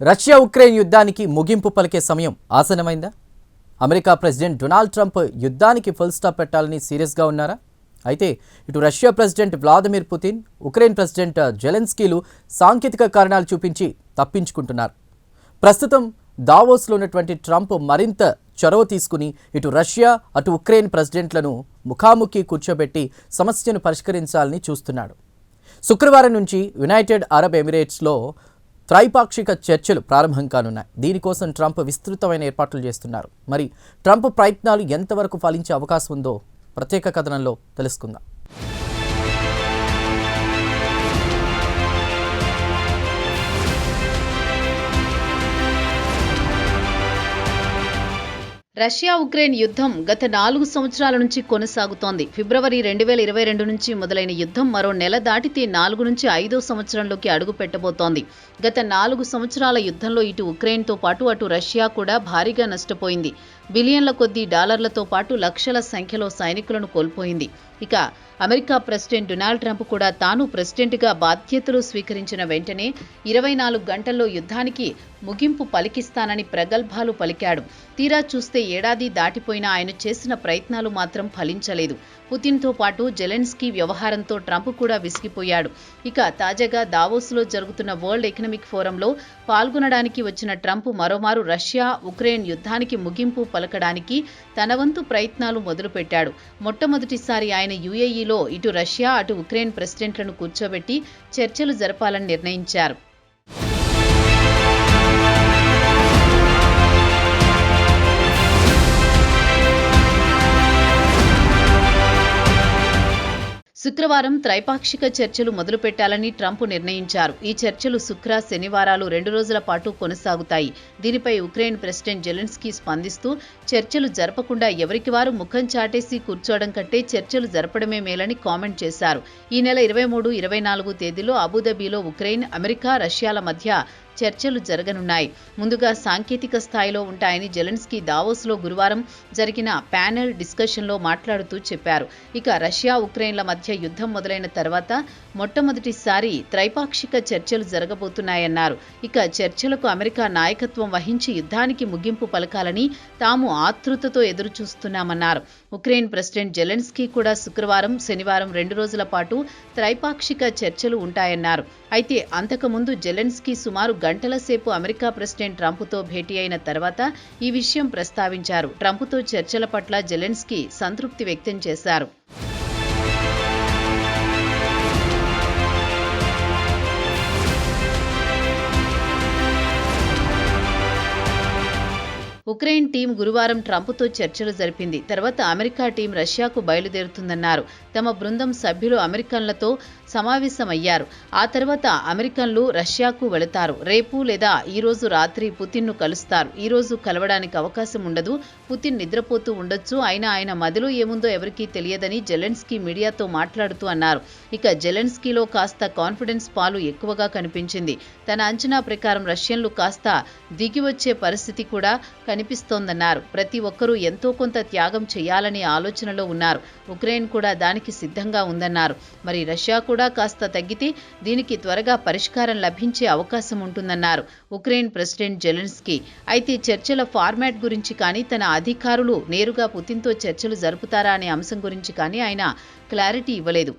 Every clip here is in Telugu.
రష్యా ఉక్రెయిన్ యుద్ధానికి ముగింపు పలికే సమయం ఆసన్నమైందా? అమెరికా ప్రెసిడెంట్ డొనాల్డ్ ట్రంప్ యుద్ధానికి ఫుల్ స్టాప్ పెట్టాలని సీరియస్గా ఉన్నారా? అయితే ఇటు Russia president Vladimir Putin, Ukraine president జెలెన్స్కీలు సాంకేతిక కారణాలు చూపించి తప్పించుకుంటున్నారు. ప్రస్తుతం దావోస్లో ఉన్నటువంటి ట్రంప్ మరింత చొరవ తీసుకుని ఇటు రష్యా అటు ఉక్రెయిన్ ప్రెసిడెంట్లను ముఖాముఖి కూర్చోబెట్టి సమస్యను పరిష్కరించాలని చూస్తున్నాడు. శుక్రవారం నుంచి యునైటెడ్ అరబ్ ఎమిరేట్స్లో త్రైపాక్షిక చర్చలు ప్రారంభం కానున్నాయి. దీనికోసం ట్రంప్ విస్తృతమైన ఏర్పాట్లు చేస్తున్నారు. మరి ట్రంప్ ప్రయత్నాలు ఎంతవరకు ఫలించే అవకాశం ఉందో ప్రత్యేక కథనంలో తెలుసుకుందాం. రష్యా ఉక్రెయిన్ యుద్ధం గత 4 సంవత్సరాల నుంచి కొనసాగుతోంది. ఫిబ్రవరి 2022 నుంచి మొదలైన యుద్ధం మరో నెల దాటితే 4 నుంచి 5వ సంవత్సరంలోకి అడుగు పెట్టబోతోంది. గత 4 సంవత్సరాల యుద్ధంలో ఇటు ఉక్రెయిన్తో పాటు అటు రష్యా కూడా భారీగా నష్టపోయింది. బిలియన్ల కొద్దీ డాలర్లతో పాటు లక్షల సంఖ్యలో సైనికులను కోల్పోయింది. ఇక అమెరికా ప్రెసిడెంట్ డొనాల్డ్ ట్రంప్ కూడా తాను ప్రెసిడెంట్గా బాధ్యతలు స్వీకరించిన వెంటనే 24 గంటల్లో యుద్ధానికి ముగింపు పలికిస్తానని ప్రగల్భాలు పలికాడు. తీరా చూస్తే ఏడాది దాటిపోయినా ఆయన చేసిన ప్రయత్నాలు మాత్రం ఫలించలేదు. పుతిన్తో పాటు జెలెన్స్కీ వ్యవహారంతో ట్రంప్ కూడా విసిగిపోయాడు. ఇక తాజాగా దావోస్లో జరుగుతున్న వరల్డ్ ఎకనామిక్ ఫోరంలో పాల్గొనడానికి వచ్చిన ట్రంప్ మరోమారు రష్యా ఉక్రెయిన్ యుద్ధానికి ముగింపు పలకడానికి తన వంతు ప్రయత్నాలు మొదలుపెట్టాడు. మొట్టమొదటిసారి ఆయన యుఏఈలో ఇటు రష్యా అటు ఉక్రెయిన్ ప్రెసిడెంట్లను కూర్చోబెట్టి చర్చలు జరపాలని నిర్ణయించారు. శుక్రవారం త్రైపాక్షిక చర్చలు మొదలుపెట్టాలని ట్రంప్ నిర్ణయించారు. ఈ చర్చలు శుక్ర శనివారాలు 2 రోజుల పాటు కొనసాగుతాయి. దీనిపై ఉక్రెయిన్ ప్రెసిడెంట్ జెలెన్స్కీ స్పందిస్తూ చర్చలు జరపకుండా ఎవరికి వారు ముఖం చాటేసి కూర్చోవడం కంటే చర్చలు జరపడమే మేలని కామెంట్ చేశారు. ఈ నెల 23, 24 తేదీలో అబుదాబిలో ఉక్రెయిన్, అమెరికా, రష్యాల మధ్య చర్చలు జరగనున్నాయి. ముందుగా సాంకేతిక స్థాయిలో ఉంటాయని జెలెన్స్కీ దావోస్లో గురువారం జరిగిన ప్యానెల్ డిస్కషన్లో మాట్లాడుతూ చెప్పారు. ఇక రష్యా ఉక్రెయిన్ల మధ్య యుద్ధం మొదలైన తర్వాత మొట్టమొదటిసారి త్రైపాక్షిక చర్చలు జరగబోతున్నాయన్నారు. ఇక చర్చలకు అమెరికా నాయకత్వం వహించి యుద్ధానికి ముగింపు పలకాలని తాము ఆతృతతో ఎదురుచూస్తున్నామన్నారు. ఉక్రెయిన్ ప్రెసిడెంట్ జెలెన్స్కీ కూడా శుక్రవారం శనివారం 2 రోజుల పాటు త్రైపాక్షిక చర్చలు ఉంటాయన్నారు. అయితే అంతకుముందు జెలెన్స్కీ సుమారు గంటల సేపు అమెరికా ప్రెసిడెంట్ ట్రంప్తో భేటీ అయిన తర్వాత ఈ విషయం ప్రస్తావించారు. ట్రంప్తో చర్చల పట్ల జెలెన్స్కీ సంతృప్తి వ్యక్తం చేశారు. ఉక్రెయిన్ టీం గురువారం ట్రంప్తో చర్చలు జరిపింది. తర్వాత అమెరికా టీం రష్యాకు బయలుదేరుతుందన్నారు. తమ బృందం సభ్యులు అమెరికన్లతో సమావేశమయ్యారు. ఆ తర్వాత అమెరికన్లు రష్యాకు వెళతారు. రేపు లేదా ఈ రోజు రాత్రి పుతిన్ను కలుస్తారు. ఈ రోజు కలవడానికి అవకాశం ఉండదు. పుతిన్ నిద్రపోతూ ఉండొచ్చు. అయినా ఆయన మదిలో ఏముందో ఎవరికీ తెలియదని జెలెన్స్కీ మీడియాతో మాట్లాడుతూ అన్నారు. ఇక జెలెన్స్కీలో కాస్త కాన్ఫిడెన్స్ పాలు ఎక్కువగా కనిపించింది. తన అంచనా ప్రకారం రష్యన్లు కాస్త దిగివచ్చే పరిస్థితి కూడా కనిపిస్తోందన్నారు. ప్రతి ఒక్కరూ ఎంతో కొంత త్యాగం చేయాలనే ఆలోచనలో ఉన్నారు. ఉక్రెయిన్ కూడా దానికి సిద్ధంగా ఉందన్నారు. మరి రష్యా కూడా కాస్త తగ్గితే దీనికి త్వరగా పరిష్కారం లభించే అవకాశం ఉంటుందన్నారు ఉక్రెయిన్ ప్రెసిడెంట్ జెలెన్స్కీ. అయితే చర్చల ఫార్మాట్ గురించి కానీ తన అధికారులు నేరుగా పుతిన్తో చర్చలు జరుపుతారా అనే అంశం గురించి కానీ ఆయన క్లారిటీ ఇవ్వలేదు.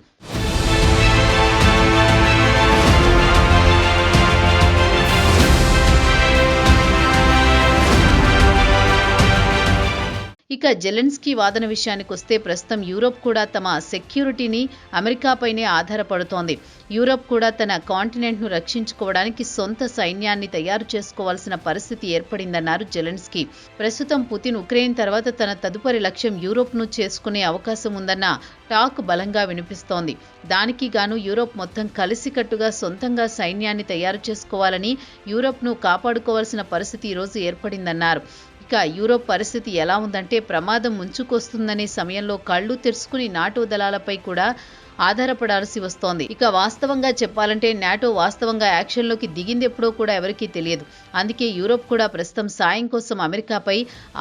ఇక జెలెన్స్కీ వాదన విషయానికొస్తే ప్రస్తుతం యూరోప్ కూడా తమ సెక్యూరిటీని అమెరికాపైనే ఆధారపడుతోంది. యూరోప్ కూడా తన కాంటినెంట్ను రక్షించుకోవడానికి సొంత సైన్యాన్ని తయారు చేసుకోవాల్సిన పరిస్థితి ఏర్పడిందన్నారు జెలెన్స్కీ. ప్రస్తుతం పుతిన్ ఉక్రెయిన్ తర్వాత తన తదుపరి లక్ష్యం యూరోప్ను చేసుకునే అవకాశం ఉందన్న టాక్ బలంగా వినిపిస్తోంది. దానికి గాను యూరోప్ మొత్తం కలిసికట్టుగా సొంతంగా సైన్యాన్ని తయారు చేసుకోవాలని, యూరోప్ను కాపాడుకోవాల్సిన పరిస్థితి ఈరోజు ఏర్పడిందన్నారు. ఇక యూరోప్ పరిస్థితి ఎలా ఉందంటే ప్రమాదం ముంచుకొస్తుందనే సమయంలో కళ్ళు తెరుచుకుని నాటో దళాలపై కూడా ఆధారపడాల్సి వస్తోంది. ఇక వాస్తవంగా చెప్పాలంటే నాటో వాస్తవంగా యాక్షన్లోకి దిగింది ఎప్పుడో కూడా ఎవరికీ తెలియదు. అందుకే యూరోప్ కూడా ప్రస్తుతం సాయం కోసం అమెరికాపై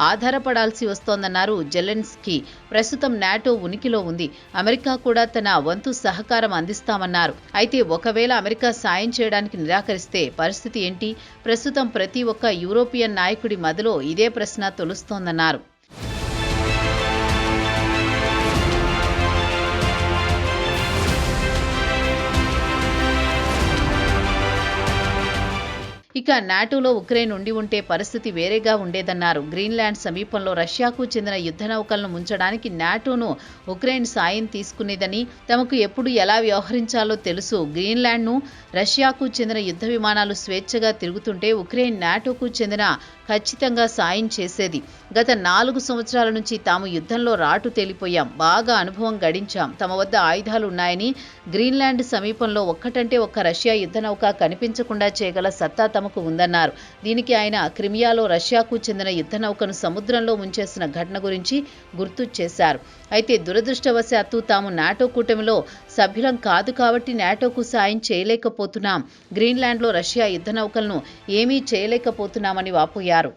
ఆధారపడాల్సి వస్తోందన్నారు జెలెన్స్కీ. ప్రస్తుతం నాటో ఉనికిలో ఉంది, అమెరికా కూడా తన వంతు సహకారం అందిస్తామన్నారు. అయితే ఒకవేళ అమెరికా సాయం చేయడానికి నిరాకరిస్తే పరిస్థితి ఏంటి? ప్రస్తుతం ప్రతి ఒక్క యూరోపియన్ నాయకుడి మదిలో ఇదే ప్రశ్న తొలుస్తోందన్నారు. ఇక నాటోలో ఉక్రెయిన్ ఉండి ఉంటే పరిస్థితి వేరేగా ఉండేదన్నారు. గ్రీన్లాండ్ సమీపంలో రష్యాకు చెందిన యుద్ధ నౌకలను ముంచడానికి నాటోను ఉక్రెయిన్ సాయం తీసుకునేదని, తమకు ఎప్పుడు ఎలా వ్యవహరించాలో తెలుసు. గ్రీన్లాండ్ను రష్యాకు చెందిన యుద్ధ విమానాలు స్వేచ్ఛగా తిరుగుతుంటే ఉక్రెయిన్ నాటోకు చెందిన ఖచ్చితంగా సాయం చేసేది. గత 4 సంవత్సరాల నుంచి తాము యుద్ధంలో రాటు తేలిపోయాం, బాగా అనుభవం గడించాం, తమ వద్ద ఆయుధాలు ఉన్నాయని, గ్రీన్లాండ్ సమీపంలో ఒక్కటంటే ఒక్క రష్యా యుద్ధ నౌక కనిపించకుండా చేయగల సత్తా తమకు ఉందన్నారు. దీనికి ఆయన క్రిమియాలో రష్యాకు చెందిన యుద్ధ నౌకను సముద్రంలో ముంచేసిన ఘటన గురించి గుర్తు చేశారు. అయితే దురదృష్టవశాత్తు తాము నాటో కూటమిలో సభ్యులం కాదు కాబట్టి నాటోకు సాయం చేయలేకపోతున్నాం, గ్రీన్లాండ్లో రష్యా యుద్ధ నౌకలను ఏమీ చేయలేకపోతున్నామని వాపోయారు.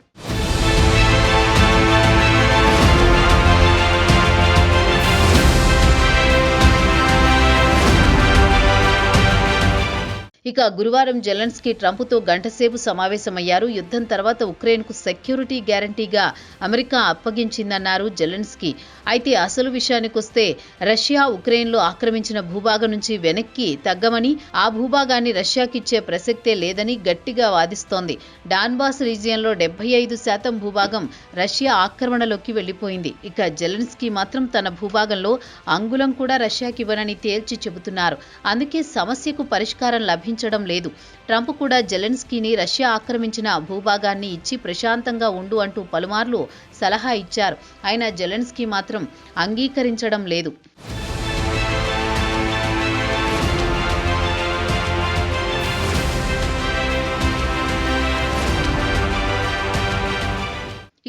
ఇక గురువారం జెలెన్స్కీ ట్రంప్తో గంటసేపు సమావేశమయ్యారు. యుద్ధం తర్వాత ఉక్రెయిన్కు సెక్యూరిటీ గ్యారంటీగా అమెరికా అప్పగించిందన్నారు జెలెన్స్కీ. అయితే అసలు విషయానికొస్తే రష్యా ఉక్రెయిన్లో ఆక్రమించిన భూభాగం నుంచి వెనక్కి తగ్గమని, ఆ భూభాగాన్ని రష్యాకిచ్చే ప్రసక్తే లేదని గట్టిగా వాదిస్తోంది. డాన్బాస్ రీజియన్లో 75% భూభాగం రష్యా ఆక్రమణలోకి వెళ్లిపోయింది. ఇక జెలెన్స్కీ మాత్రం తన భూభాగంలో అంగుళం కూడా రష్యాకివ్వనని తేల్చి చెబుతున్నారు. అందుకే సమస్యకు పరిష్కారం లభించడం లేదు. ట్రంప్ కూడా జెలెన్స్కీని రష్యా ఆక్రమించిన భూభాగాన్ని ఇచ్చి ప్రశాంతంగా ఉండు అంటూ పలుమార్లు సలహా ఇచ్చారు. అయినా జెలెన్స్కీ మాత్రం అంగీకరించడం లేదు.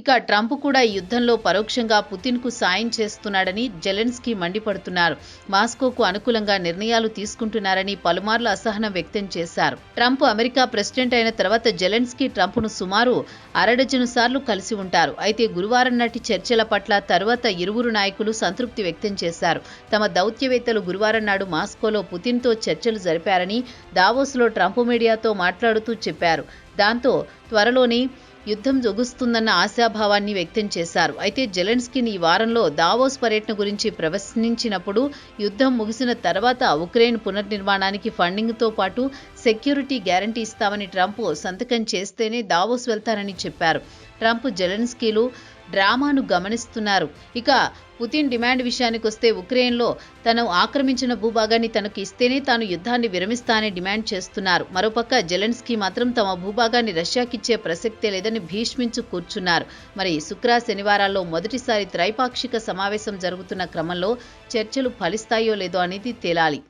ఇక ట్రంప్ కూడా ఈ యుద్ధంలో పరోక్షంగా పుతిన్కు సాయం చేస్తున్నాడని జెలెన్స్కీ మండిపడుతున్నారు. మాస్కోకు అనుకూలంగా నిర్ణయాలు తీసుకుంటున్నారని పలుమార్లు అసహనం వ్యక్తం చేశారు. ట్రంప్ అమెరికా ప్రెసిడెంట్ అయిన తర్వాత జెలెన్స్కీ ట్రంప్ను సుమారు 6 డజను సార్లు కలిసి ఉంటారు. అయితే గురువారం నాటి చర్చల పట్ల తరువాత ఇరువురు నాయకులు సంతృప్తి వ్యక్తం చేశారు. తమ దౌత్యవేత్తలు గురువారం నాడు మాస్కోలో పుతిన్తో చర్చలు జరిపారని దావోస్లో ట్రంప్ మీడియాతో మాట్లాడుతూ చెప్పారు. దాంతో త్వరలోనే యుద్ధం జొగుస్తుందన్న ఆశాభావాన్ని వ్యక్తం చేశారు. అయితే జెలెన్స్కీని ఈ వారంలో దావోస్ పర్యటన గురించి ప్రశ్నించినప్పుడు యుద్ధం ముగిసిన తర్వాత ఉక్రెయిన్ పునర్నిర్మాణానికి ఫండింగ్తో పాటు సెక్యూరిటీ గ్యారంటీ ఇస్తామని ట్రంప్ సంతకం చేస్తేనే దావోస్ వెళ్తారని చెప్పారు. ట్రంప్ జెలెన్స్కీలు డ్రామాను గమనిస్తున్నారు. ఇక పుతిన్ డిమాండ్ విషయానికొస్తే ఉక్రెయిన్లో తను ఆక్రమించిన భూభాగాన్ని తనకు ఇస్తేనే తాను యుద్ధాన్ని విరమిస్తానని డిమాండ్ చేస్తున్నారు. మరోపక్క జెలెన్స్కీ మాత్రం తమ భూభాగాన్ని రష్యాకిచ్చే ప్రసక్తే లేదని భీష్మించు కూర్చున్నారు. మరి శుక్ర శనివారాల్లో మొదటిసారి త్రైపాక్షిక సమావేశం జరుగుతున్న క్రమంలో చర్చలు ఫలిస్తాయో లేదో అనేది తేలాలి.